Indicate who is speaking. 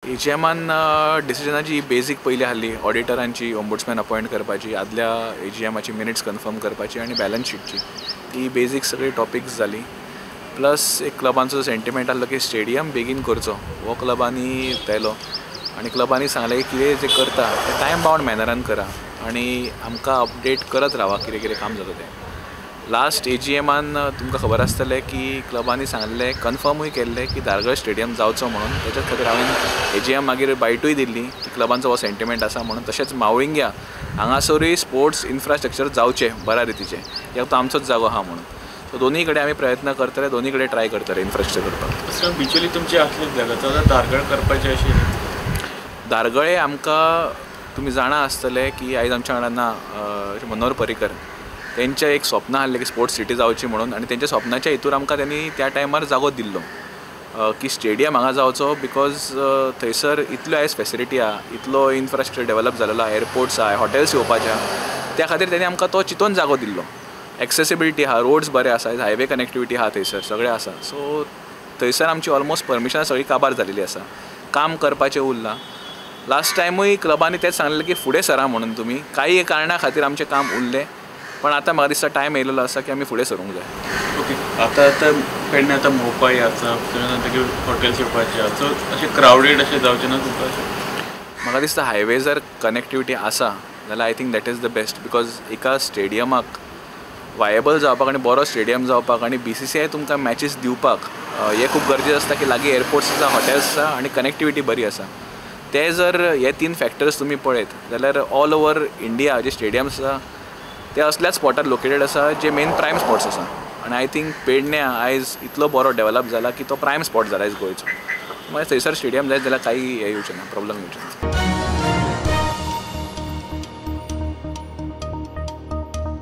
Speaker 1: एजीएमान डिसिजनाची बेसीक पयली आहली ऑडिटरांची ओम्बुड्समॅन अपॉइंट करपाची, आदल्या एजीएमाची मिनिट्स कन्फर्म करपाची आनी बॅलन्स शीटची ही बेसीक सगळी टॉपिक्स जाली. प्लस एक क्लबांचो सेंटिमेंट आहलो की स्टेडियम बेगीन करचो हो क्लबांनी पेलो आनी क्लबांनी सांगलें कितें जे करता ते टायम बाउंड मॅनरान करा आनी आमकां अपडेट करत रावा कितें कितें काम जाता तें. लास्ट एजीएमान तुमकां खबर आसतलें की क्लबांनी सांगलें कन्फर्मूय केल्लें की धारगळ स्टेडियम जावचो म्हणून. तेच्या खातीर हांवें एजीएम मागीर बायटूय दिल्ली की क्लबांचो हो सेंटिमेंट आसा म्हणून. तशेंच मावळिंग्या हांगासरूय स्पोर्ट्स इन्फ्रास्ट्रक्चर जावचें बऱ्या रितीचें, कित्याक तो आमचोच जागो आहा म्हणून. सो दोनूय कडेन आमी प्रयत्न करतले, दोनूय कडेन ट्राय करतले इन्फ्रास्ट्रक्चर करपाक.
Speaker 2: सो बिचली तुमची आसलीच जागा धारगळ करपाची अशी
Speaker 1: धारगळे आमकां तुमी जाणा आसतले की आयज आमच्या वांगडा ना मनोहर पर्रीकर. तेंचें एक स्वप्न आहलें की स्पोर्ट्स सिटी जावची म्हणून आनी तेंच्या स्वप्नाच्या हितूर आमकां त्यांनी त्या टायमार जागो दिल्लो की स्टेडियम हांगा जावचो. बिकॉज थंयसर इतल्यो आयज फॅसिलिटी आहा, इतलो इन्फ्रास्ट्रक्चर डेवलप जालेलो आहा, एअरपोर्ट्स आहा, हॉटेल्स येवपाचे आहा, त्या खातीर तेणी आमकां तो चिंतून जागो दिल्लो. एक्सेसिबिलिटी आहा, रोड्स बरे आसा, हायवे कनेक्टिविटी आहा, थंयसर सगळें आसा. सो थंयसर आमची ऑलमोस्ट परमिशनां सगळी काबार जालेली आसा. काम करपाचें उरलां. लास्ट टायमूय क्लबांनी तेच सांगलें की फुडें सरा म्हणून तुमी. काही कारणां खातीर आमचें काम उरलें, पण आतां म्हाका दिसता टायम येयलेलो आसा की आमी फुडें सरूंक जाय.
Speaker 2: ओके. आतां पेडणे आतां भोवपाक आसा, मागीर हॉटेल्स येवपाचे आहा, सो अशें क्रावडेड अशें जावचें ना तुमकां अशें?
Speaker 1: म्हाका दिसता हायवे जर कनेक्टिविटी आसा जाल्यार I think that is the best. Because एका स्टेडियमाक वायबल जावपाक आनी बरो स्टेडियम जावपाक आनी BCCI तुमकां मॅचीस दिवपाक हें खूब गरजेचें आसता की लागीं एअरपोर्ट्स आसा, हॉटेल्स आसा आनी कनेक्टिविटी बरी आसा. ते जर हे 3 फॅक्टर्स तुमी पळयत जाल्यार ऑल ओवर इंडिया जे स्टेडियम्स आसा ते असल्याच स्पॉटार लोकेटेड आसा जे मेन प्रायम स्पॉट्स आसा. आनी आय थिंक पेडण्या आयज इतलो बरो डेवलप जाला की तो प्रायम स्पॉट जाला आयज गोंयचो. मागीर थंयसर स्टेडियम जायत जाल्यार काही हे येवचें ना, प्रॉब्लम येवचें ना.